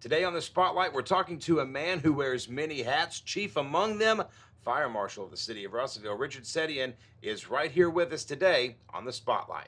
Today on the Spotlight, we're talking to a man who wears many hats, chief among them, Fire Marshal of the city of Russellville. Richard Setian is right here with us today on the Spotlight.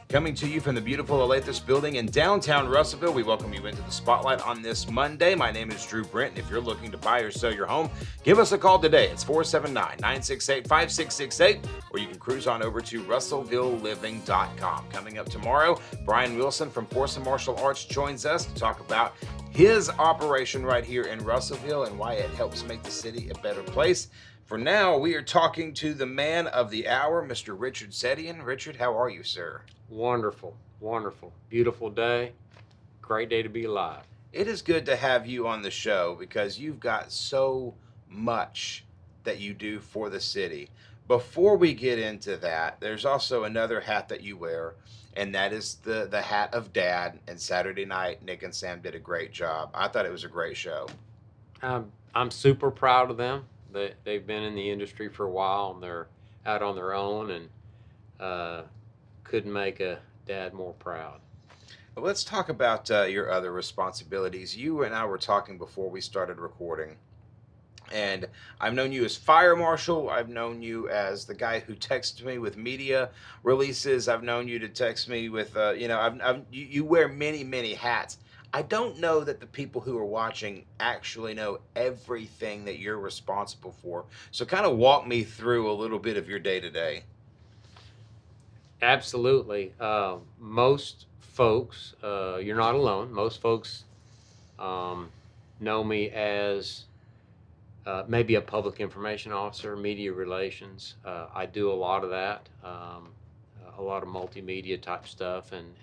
Coming to you from the beautiful Alathus building in downtown Russellville, we welcome you into the Spotlight on this Monday. My name is Drew Brent, and if you're looking to buy or sell your home, give us a call today. It's 479-968-5668, or you can cruise on over to russellvilleliving.com. Coming up tomorrow, Brian Wilson from Fire Marshal Arts joins us to talk about his operation right here in Russellville and why it helps make the city a better place. For now, we are talking to the man of the hour, Mr. Richard Setian. Richard, how are you, sir? Wonderful, wonderful, beautiful day, great day to be alive. It is good to have you on the show because you've got so much that you do for the city. Before we get into that, there's also another hat that you wear, and that is the hat of Dad. And Saturday night, Nick and Sam did a great job. I thought it was a great show. I'm super proud of them. They've been in the industry for a while, and they're out on their own, and couldn't make a dad more proud. Well, let's talk about your other responsibilities. You and I were talking before we started recording, and I've known you as Fire Marshal. I've known you as the guy who texts me with media releases. I've known you to text me with, you wear many hats. I don't know that the people who are watching actually know everything that you're responsible for. So kind of walk me through a little bit of your day-to-day. Absolutely. Most folks, you're not alone. Most folks know me as maybe a public information officer, media relations. I do a lot of that, a lot of multimedia type stuff, and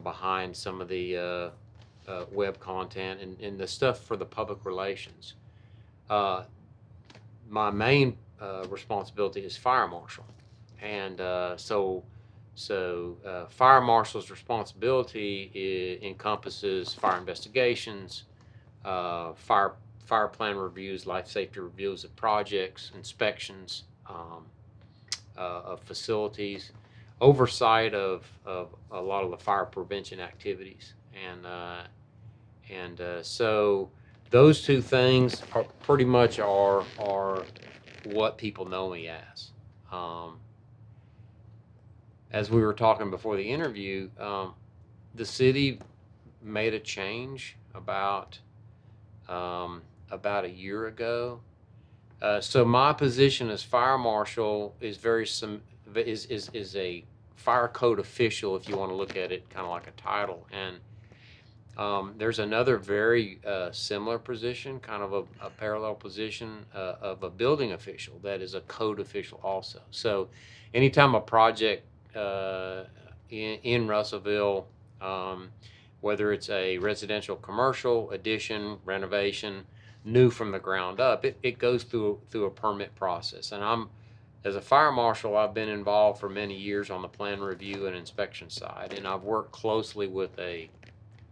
behind some of the web content and the stuff for the public relations. My main responsibility is Fire Marshal. And so Fire Marshal's responsibility encompasses fire investigations, fire plan reviews, life safety reviews of projects, inspections of facilities, oversight of a lot of the fire prevention activities, and so those two things are pretty much are what people know me as. As we were talking before the interview, the city made a change about a year ago. So my position as Fire Marshal is is a fire code official, if you want to look at it kind of like a title. And there's another very similar position, kind of a parallel position of a building official that is a code official also. So anytime a project in Russellville, whether it's a residential, commercial, addition, renovation, new from the ground up, it goes through a permit process. And as a Fire Marshal, I've been involved for many years on the plan review and inspection side, and I've worked closely with a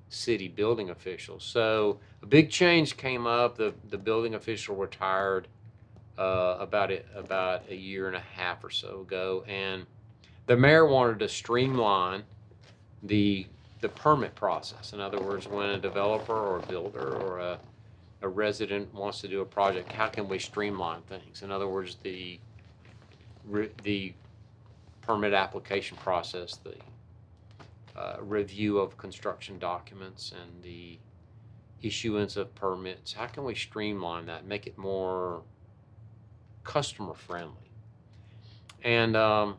city building official. So a big change came up. The building official retired about a year and a half or so ago, and the mayor wanted to streamline the permit process. In other words, when a developer or a builder or a resident wants to do a project, how can we streamline things? In other words, the permit application process, the review of construction documents, and the issuance of permits. How can we streamline that and make it more customer friendly? And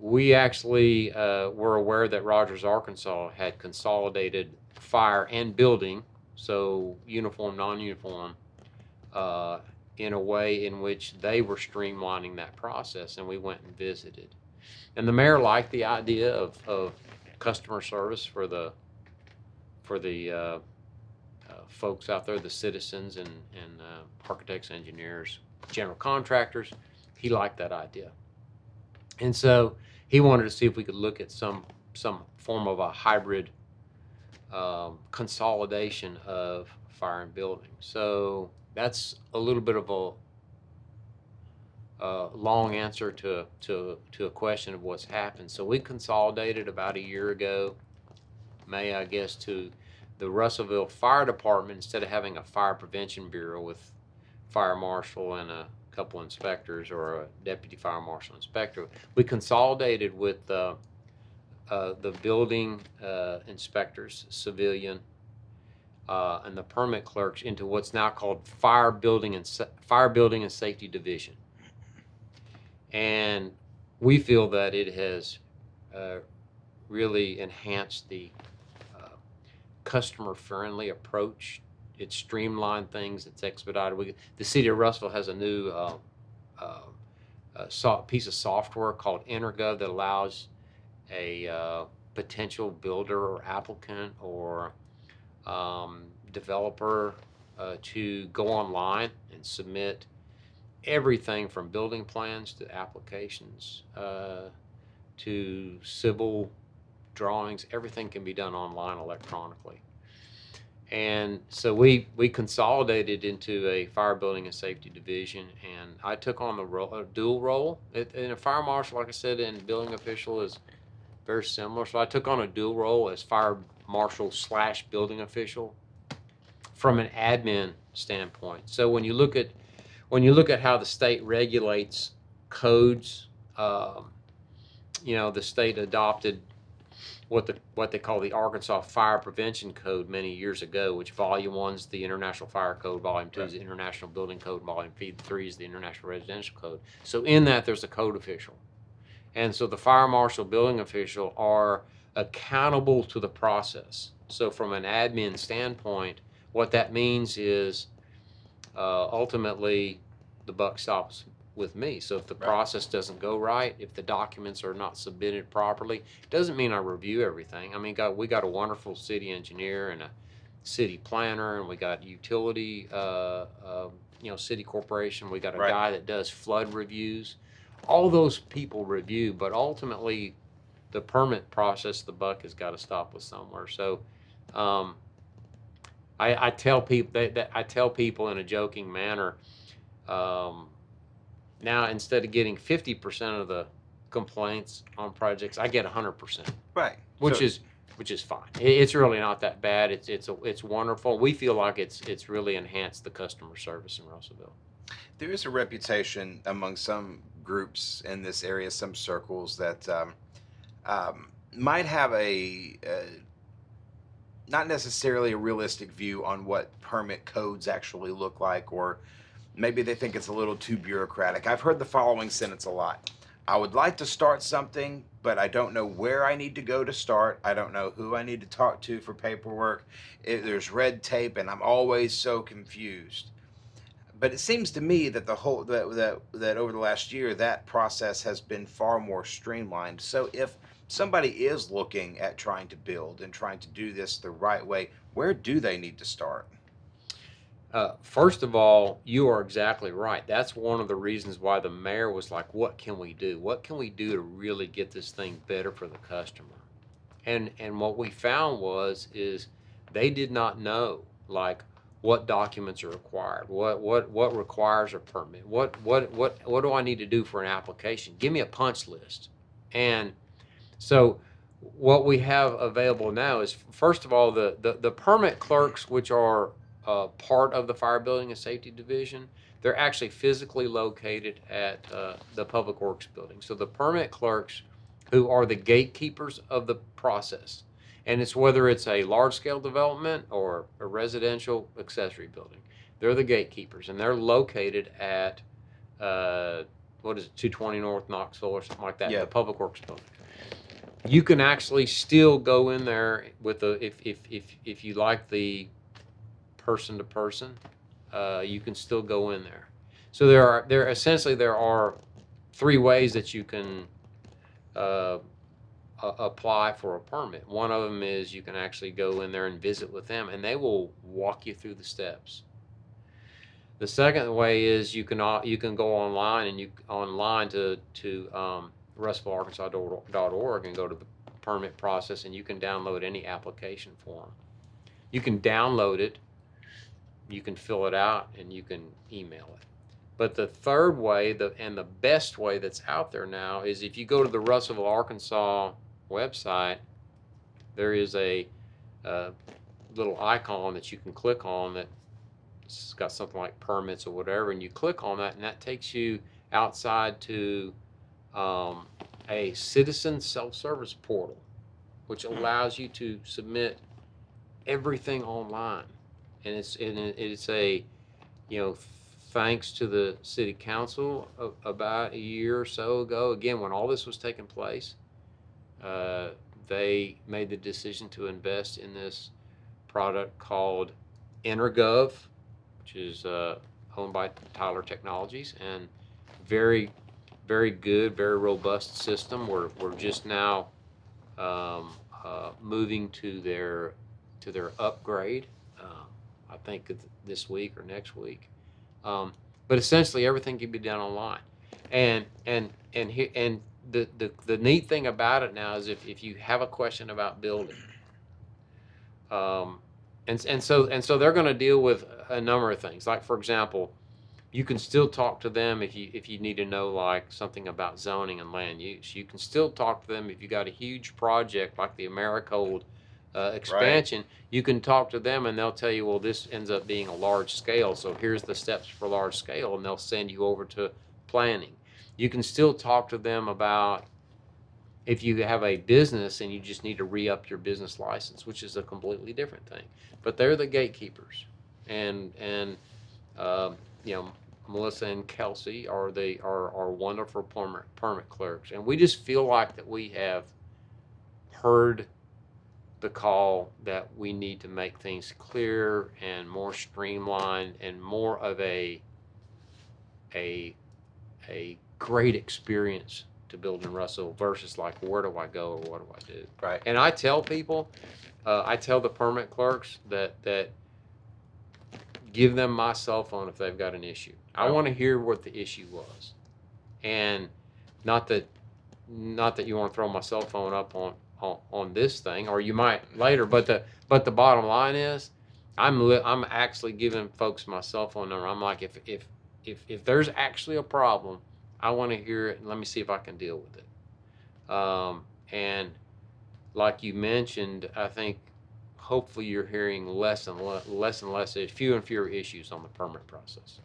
we actually were aware that Rogers, Arkansas had consolidated fire and building, so uniform, non-uniform, in a way in which they were streamlining that process, and we went and visited. And the mayor liked the idea of customer service for the folks out there, the citizens and architects, engineers, general contractors. He liked that idea. And so he wanted to see if we could look at some form of a hybrid consolidation of fire and building. So that's a little bit of a long answer to a question of what's happened. So we consolidated about a year ago, May, I guess, to the Russellville Fire Department. Instead of having a fire prevention bureau with fire marshal and a couple inspectors or a deputy fire marshal inspector, we consolidated with the building inspectors, civilian, and the permit clerks into what's now called Fire Building and Safety Division. And we feel that it has really enhanced the customer-friendly approach. It's streamlined things. It's expedited. The city of Russellville has a new piece of software called Intergov that allows a potential builder or applicant or developer to go online and submit everything from building plans to applications to civil drawings. Everything can be done online electronically. And so we consolidated into a fire building and safety division, and I took on a dual role. In a fire marshal, like I said, and building official is very similar. So I took on a dual role as fire marshal / building official from an admin standpoint. So when you look at how the state regulates codes, the state adopted what they call the Arkansas Fire Prevention Code many years ago, which Volume 1 is the International Fire Code, Volume 2 is the International Building Code, Volume 3 is the International Residential Code. So in that, there's a code official. And so the fire marshal, building official are accountable to the process. So from an admin standpoint, what that means is ultimately the buck stops with me. So if the process doesn't go right, if the documents are not submitted properly, it doesn't mean I review everything. I mean, we got a wonderful city engineer and a city planner, and we got utility, city corporation. We got a guy that does flood reviews. All those people review, but ultimately the permit process, the buck has got to stop with somewhere. So I tell people in a joking manner, now instead of getting 50% of the complaints on projects, I get 100%. Right. Which is fine. It's really not that bad. It's wonderful. We feel like it's really enhanced the customer service in Russellville. There is a reputation among some groups in this area, some circles, that might have a not necessarily a realistic view on what permit codes actually look like, or maybe they think it's a little too bureaucratic. I've heard the following sentence a lot. I would like to start something, but I don't know where I need to go to start. I don't know who I need to talk to for paperwork. There's red tape, and I'm always so confused. But it seems to me that that over the last year, that process has been far more streamlined. So if somebody is looking at trying to build and trying to do this the right way, where do they need to start? First of all, you are exactly right. That's one of the reasons why the mayor was like, what can we do? What can we do to really get this thing better for the customer? And what we found is they did not know, like, what documents are required, what requires a permit, what do I need to do for an application? Give me a punch list. And so what we have available now is, first of all, the permit clerks, which are part of the Fire Building and Safety Division, they're actually physically located at the Public Works Building. So the permit clerks, who are the gatekeepers of the process, and it's whether it's a large-scale development or a residential accessory building, they're the gatekeepers, and they're located at 220 North Knoxville or something like that, the Public Works Building. You can actually still go in there with if you like the person to person, you can still go in there. So there are 3 ways that you can apply for a permit. One of them is you can actually go in there and visit with them, and they will walk you through the steps. The second way is you can go online and to RussellvilleArkansas.org and go to the permit process, and you can download any application form. You can download it, you can fill it out, and you can email it. But the third way, and the best way that's out there now, is if you go to the Russellville, Arkansas website, there is a little icon that you can click on that's got something like permits or whatever, and you click on that, and that takes you outside to a citizen self-service portal, which allows you to submit everything online. And it's a, thanks to the city council about a year or so ago, again, when all this was taking place, they made the decision to invest in this product called Intergov, which is owned by Tyler Technologies, and very, very good, very robust system. We're just now moving to their upgrade. I think this week or next week. But essentially, everything can be done online. And the neat thing about it now is if you have a question about building, and so they're going to deal with a number of things. Like, for example, you can still talk to them if you need to know like something about zoning and land use. You can still talk to them if you got a huge project like the Americold expansion. Right. You can talk to them and they'll tell you, well, this ends up being a large scale, so here's the steps for large scale, and they'll send you over to planning. You can still talk to them about if you have a business and you just need to re-up your business license, which is a completely different thing. But they're the gatekeepers, and Melissa and Kelsey are wonderful permit clerks, and we just feel like that we have heard the call that we need to make things clearer and more streamlined and more of a great experience to build in Russell versus like, where do I go or what do I do? Right. And I tell people, I tell the permit clerks that give them my cell phone if they've got an issue. I want to hear what the issue was, and not that you want to throw my cell phone up on this thing, or you might later. But the bottom line is, I'm actually giving folks my cell phone number. I'm like, if there's actually a problem, I want to hear it, and let me see if I can deal with it. And like you mentioned, I think hopefully you're hearing less and less, fewer and fewer issues on the permit process.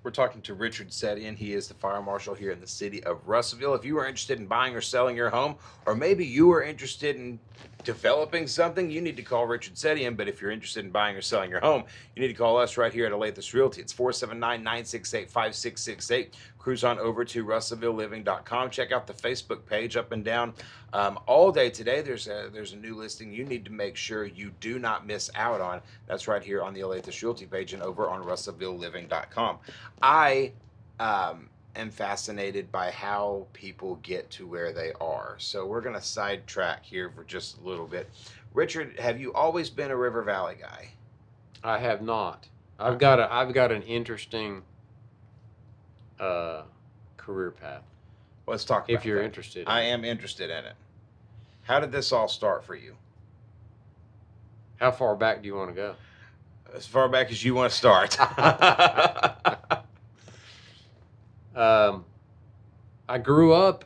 We're talking to Richard Setian. He is the fire marshal here in the city of Russellville. If you are interested in buying or selling your home, or maybe you are interested in developing something, you need to call Richard Setian. But if you're interested in buying or selling your home, you need to call us right here at Olathe Realty. It's 479-968-5668. Cruise on over to RussellvilleLiving.com. Check out the Facebook page up and down all day today. There's a new listing you need to make sure you do not miss out on. That's right here on the Olathe Realty page and over on RussellvilleLiving.com. I am fascinated by how people get to where they are. So we're going to sidetrack here for just a little bit. Richard, have you always been a River Valley guy? I have not. I've got an interesting career path. Let's talk about if you're interested. I am interested in it. How did this all start for you? How far back do you want to go? As far back as you want to start. I grew up,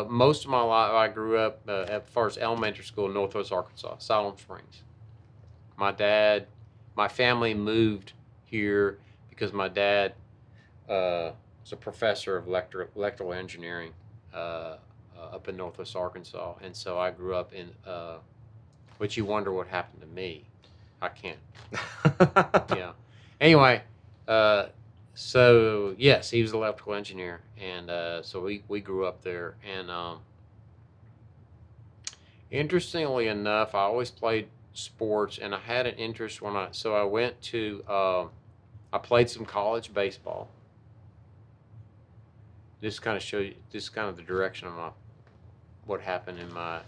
most of my life, I grew up at first elementary school in Northwest Arkansas, Siloam Springs. My family moved here because my dad was a professor of electrical engineering up in Northwest Arkansas. And so I grew up in, which you wonder what happened to me. I can't. Yeah. Anyway, so yes, he was an electrical engineer, and so we grew up there. And interestingly enough, I always played sports, and I had an interest I went to I played some college baseball. This kind of show you the direction of what happened in my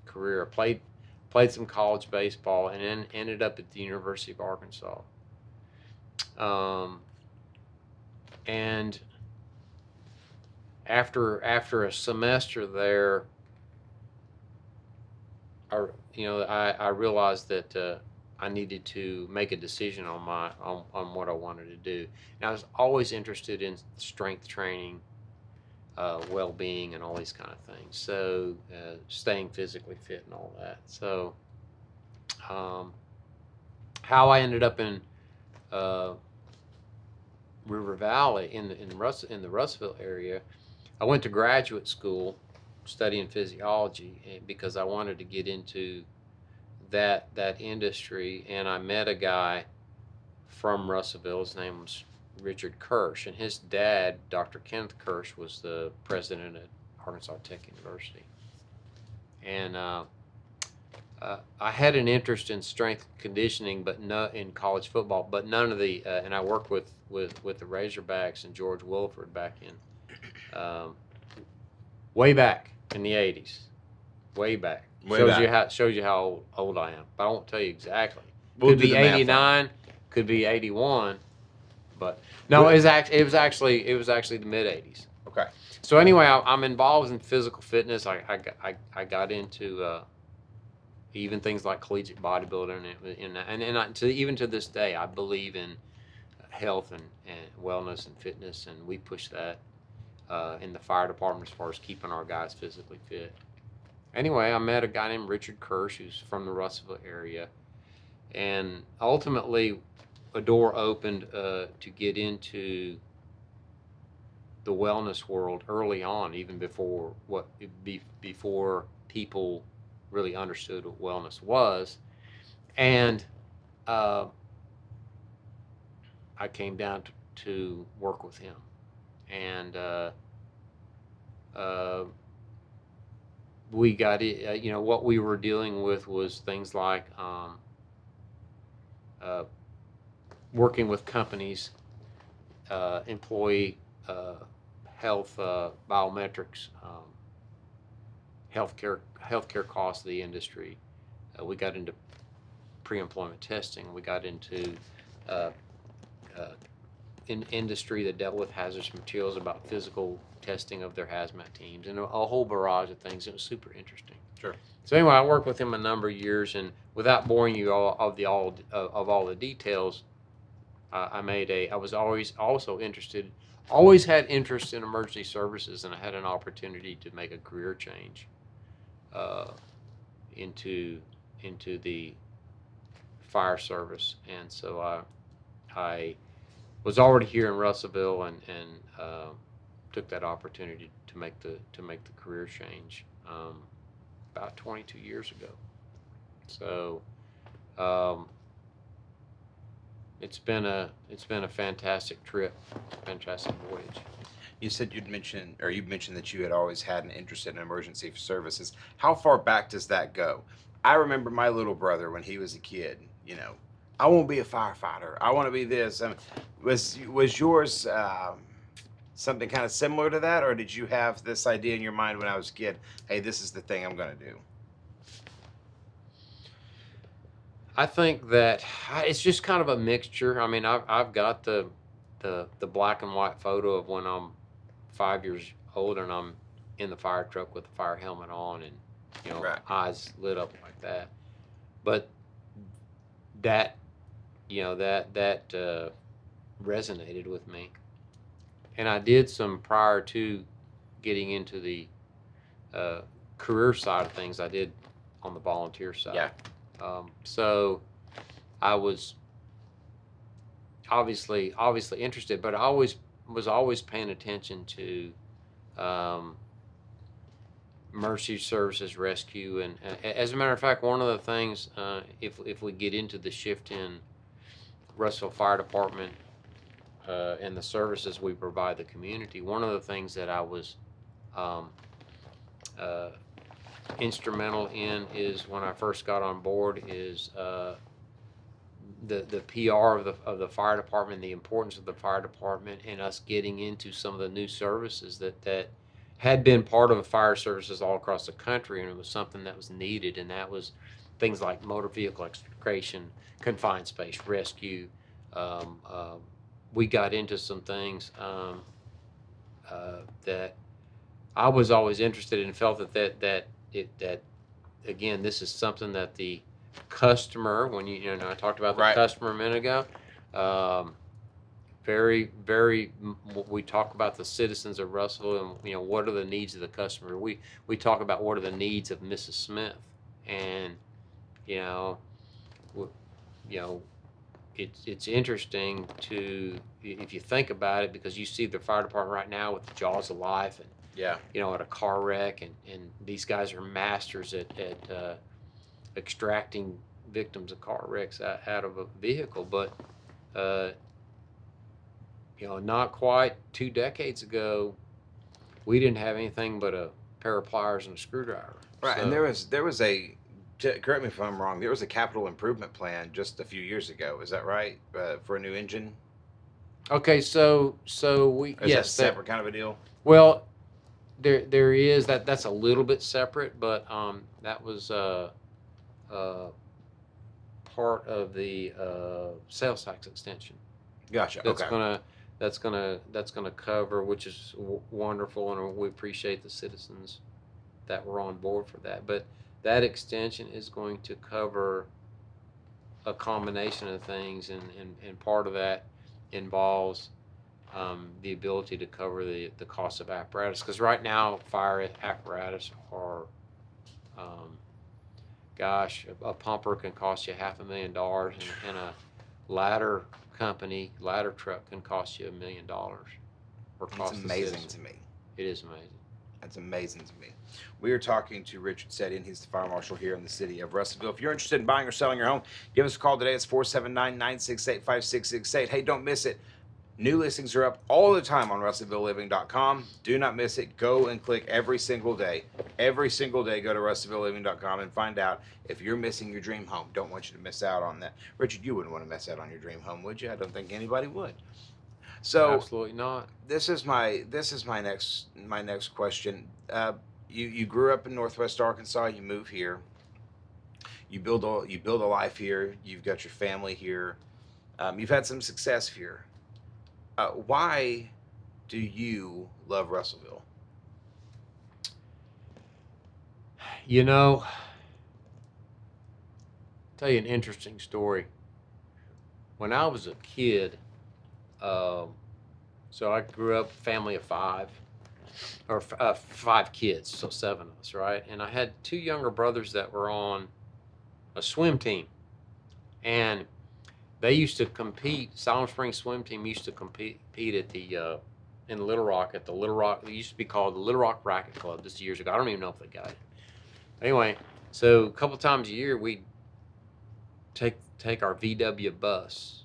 career. I played some college baseball, and then ended up at the University of Arkansas. And after a semester there, I realized that I needed to make a decision on what I wanted to do. And I was always interested in strength training, well-being, and all these kind of things. So staying physically fit and all that. So how I ended up in River Valley in the Russellville area, I went to graduate school studying physiology because I wanted to get into that industry, and I met a guy from Russellville. His name was Richard Kirsch, and his dad, Dr. Kenneth Kirsch, was the president at Arkansas Tech University. And I had an interest in strength conditioning, but in college football, but none of the. And I worked with the Razorbacks and George Wilford back in way back in the '80s, way back. Shows you how old I am, but I won't tell you exactly. Could be '89, could be '81, but no, it was actually the mid '80s. Okay. So anyway, I'm involved in physical fitness. I got into even things like collegiate bodybuilding, and even to this day, I believe in health and wellness and fitness, and we push that in the fire department as far as keeping our guys physically fit. Anyway, I met a guy named Richard Kirsch, who's from the Russellville area, and ultimately a door opened to get into the wellness world early on, even before people really understood what wellness was. And I came down to work with him, and we got it. What we were dealing with was things like working with companies, employee health, biometrics, healthcare costs of the industry. We got into pre-employment testing. We got into industry that dealt with hazardous materials, about physical testing of their hazmat teams, and a whole barrage of things. It was super interesting. Sure. So anyway, I worked with him a number of years, and without boring you all of the details, I was always also interested, always had interest in emergency services, and I had an opportunity to make a career change into the fire service, and so I was already here in Russellville, and took that opportunity to make the career change about 22 years ago. So it's been a fantastic trip, fantastic voyage. You said you mentioned that you had always had an interest in emergency services. How far back does that go? I remember my little brother when he was a kid. I want to be a firefighter. I want to be this. Was yours something kind of similar to that, or did you have this idea in your mind when I was a kid? Hey, this is the thing I'm going to do. I think that it's just kind of a mixture. I mean, I've got the black and white photo of when I'm 5 years old and I'm in the fire truck with the fire helmet on, and Right. eyes lit up like that. But that resonated with me, and I did some prior to getting into the career side of things. I did on the volunteer side. Yeah. So I was obviously interested, but I was always paying attention to emergency services, rescue, and as a matter of fact, one of the things, if we get into the shift in Russellville Fire Department and the services we provide the community, one of the things that I was instrumental in is, when I first got on board, is the PR of the fire department, the importance of the fire department, and us getting into some of the new services that had been part of fire services all across the country, and it was something that was needed, and that was things like motor vehicle extrication, confined space rescue. Um, uh, we got into some things that I was always interested in, and felt that again, this is something that the customer, when I talked about the Right. customer a minute ago, um, very, we talk about the citizens of Russellville, and what are the needs of the customer. We talk about what are the needs of Mrs. Smith, and you know, w- you know, it's interesting to, if you think about it, because you see the fire department right now with the jaws of life, and Yeah. at a car wreck, and these guys are masters at extracting victims of car wrecks out of a vehicle. But uh, not quite 2 decades ago, we didn't have anything but a pair of pliers and a screwdriver. Right. And So there was a, correct me if I'm wrong, there was a capital improvement plan just a few years ago. Is that right? For a new engine? okay, so we, Or is that yes, that, separate kind of a deal? well, there is that's a little bit separate, but that was uh, part of the sales tax extension. Gotcha. That's Okay. gonna cover, which is wonderful, and we appreciate the citizens that were on board for that. But that extension is going to cover a combination of things, and part of that involves the ability to cover the cost of apparatus. Because right now, fire apparatus are, um, gosh, a pumper can cost you $500,000, and a ladder ladder truck can cost you $1 million, or That's cost the amazing citizen. to me. It is amazing. That's amazing to me. We are talking to Richard Setian. He's the fire marshal here in the city of Russellville. If you're interested in buying or selling your home, give us a call today. It's 479-968-5668. Hey, don't miss it. New listings are up all the time on RussellvilleLiving.com. Do not miss it. Go and click every single day. Every single day, go to RussellvilleLiving.com and find out if you're missing your dream home. Don't want you to miss out on that. Richard, you wouldn't want to miss out on your dream home, would you? I don't think anybody would. So Absolutely not. this is my next question. You grew up in Northwest Arkansas. You move here. You build a life here. You've got your family here. You've had some success here. Why do you love Russellville? Tell you an interesting story. When I was a kid, so I grew up family of five, or 5 kids, so 7 of us, right? And I had 2 younger brothers that were on a swim team, and they used to compete. Silent Springs swim team used to compete at the in Little Rock, at the Little Rock. It used to be called the Little Rock Racket Club. This years ago. I don't even know if they got it. Anyway, so a couple times a year we take our VW bus,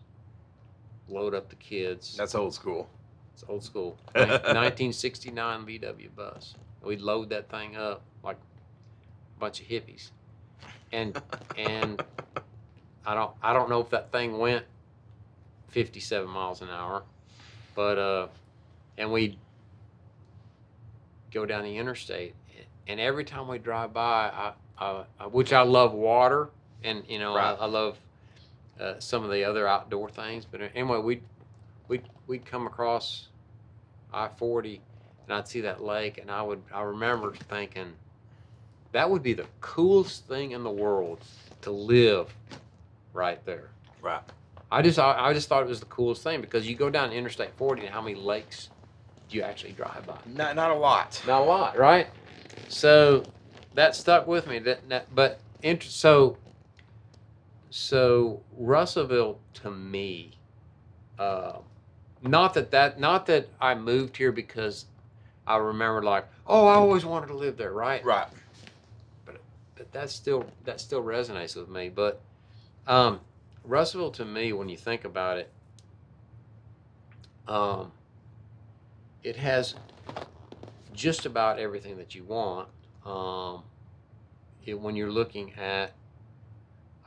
load up the kids. That's old school. It's old school. 1969 VW bus. We'd load that thing up like a bunch of hippies, and I don't know if that thing went 57 miles an hour, but and we'd go down the interstate, and every time we drive by, which I love water, and Right. I love some of the other outdoor things, but anyway, we'd come across I-40, and I'd see that lake, and I remember thinking that would be the coolest thing in the world to live right there. Right. I just thought it was the coolest thing, because you go down Interstate 40, and how many lakes do you actually drive by? Not a lot. Not a lot, right? So that stuck with me. So Russellville, to me, not that I moved here because I remember, like, oh, I always wanted to live there, right? Right. But that still resonates with me. But Russellville, to me, when you think about it, it has just about everything that you want. When you're looking at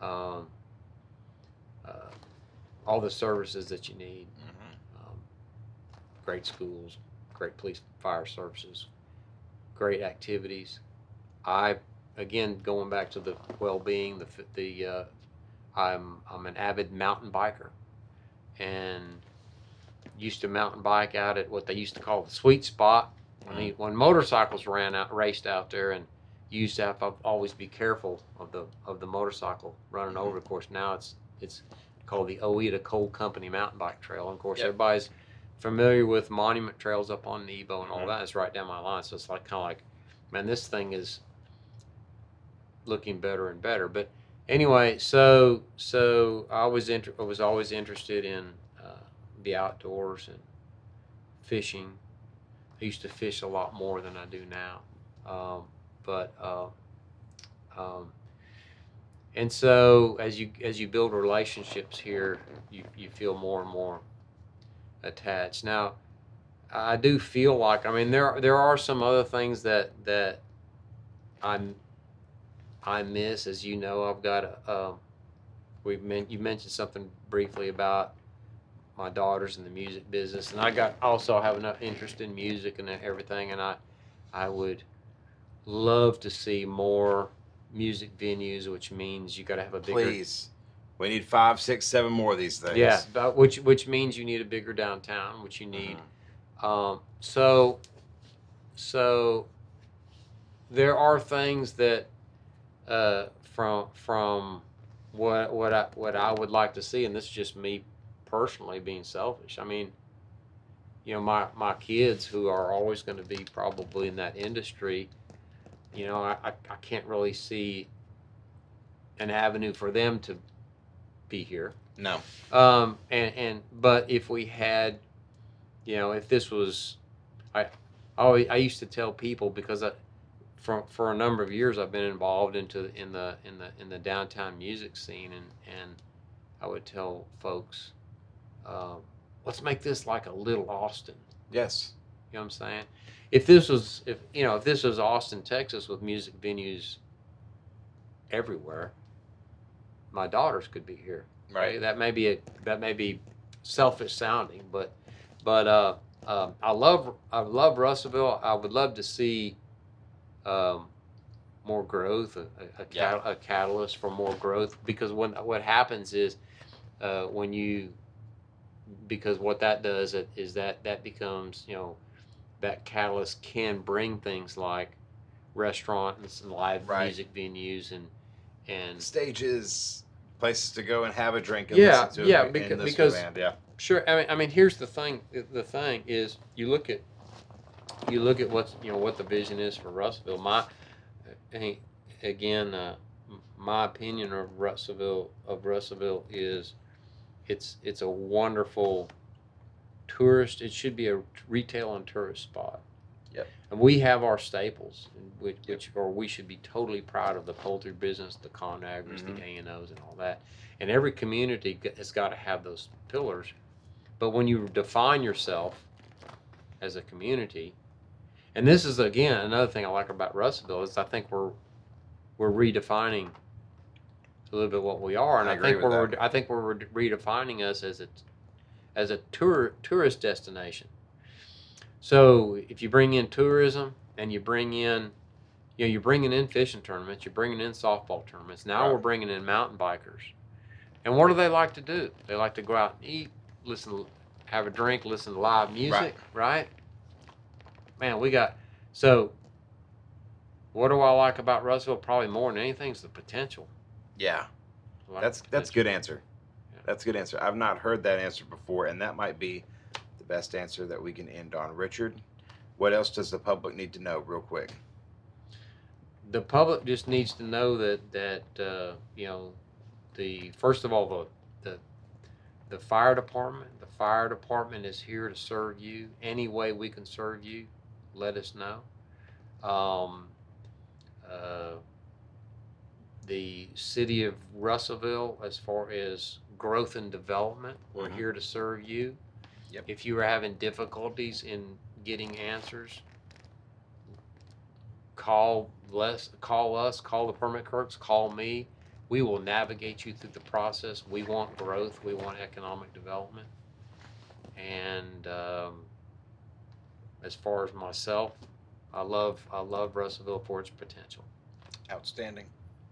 um, all the services that you need, great schools, great police, fire services, great activities. I, again, going back to the well-being, I'm an avid mountain biker, and used to mountain bike out at what they used to call the sweet spot when motorcycles raced out there, and you used to have to always be careful of the motorcycle running over. Of course, now it's called the Oita Coal Company Mountain Bike Trail. And of course, everybody's familiar with Monument Trails up on Nebo and all that. It's right down my line, so it's like kind of like, man, this thing is looking better and better. But anyway, so I was always interested in the outdoors and fishing. I used to fish a lot more than I do now, and so as you build relationships here, you feel more and more attached. Now, I do feel like, I mean, there are some other things that I miss. As you know, I've got you mentioned something briefly about my daughters in the music business, and I also have enough interest in music and everything, and I would love to see more music venues, which means you got to have a bigger. Please, we need 5, 6, 7 more of these things. Yeah, but which means you need a bigger downtown, which you need. So there are things that from what I would like to see, and this is just me personally being selfish. I mean, you know, my kids who are always going to be probably in that industry, you know, I can't really see an avenue for them to be here. No. But if we had, you know, if this was, I used to tell people, because for a number of years I've been involved in the downtown music scene, and I would tell folks, let's make this like a little Austin. Yes. You know what I'm saying? If this was Austin, Texas, with music venues everywhere, my daughters could be here. Right. That may be selfish sounding, but I love Russellville. I would love to see more growth, a catalyst for more growth, because what happens is because what that does is that becomes, you know, that catalyst can bring things like restaurants and live music venues and stages, places to go and have a drink and listen to because band. Yeah. Sure. I mean, here's the thing. The thing is, you look at what's, you know, what the vision is for Russellville. My opinion of Russellville is it's a wonderful tourist. It should be a retail and tourist spot. Yep. And we have our staples, we should be totally proud of the poultry business, the Conagras, the A&Os, and all that. And every community has got to have those pillars. But when you define yourself as a community, and this is, again, another thing I like about Russellville, is I think we're redefining a little bit what we are, and I think we're redefining us as a tourist destination. So if you bring in tourism, and you bring in, you know, you're bringing in fishing tournaments, you're bringing in softball tournaments. Now we're bringing in mountain bikers, and what do they like to do? They like to go out and eat, have a drink, listen to live music, right? Man, so what do I like about Russellville? Probably more than anything is the potential. Yeah. That's good answer. Yeah. That's a good answer. I've not heard that answer before, and that might be the best answer that we can end on. Richard, what else does the public need to know, real quick? The public just needs to know that you know, first of all, the fire department. The fire department is here to serve you. Any way we can serve you, let us know. The city of Russellville, as far as growth and development, we're here to serve you. Yep. If you are having difficulties in getting answers, call us, call the permit clerks, call me. We will navigate you through the process. We want growth. We want economic development. And as far as myself, I love Russellville for its potential. Outstanding.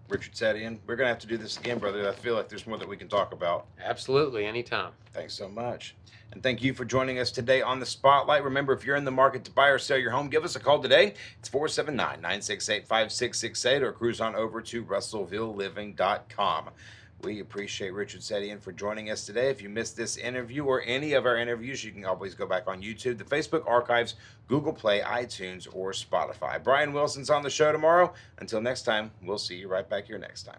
Richard Setian, we're going to have to do this again, brother. I feel like there's more that we can talk about. Absolutely, anytime. Thanks so much. And thank you for joining us today on The Spotlight. Remember, if you're in the market to buy or sell your home, give us a call today. It's 479-968-5668 or cruise on over to russellvilleliving.com. We appreciate Richard Setian for joining us today. If you missed this interview or any of our interviews, you can always go back on YouTube, the Facebook archives, Google Play, iTunes, or Spotify. Brian Wilson's on the show tomorrow. Until next time, we'll see you right back here next time.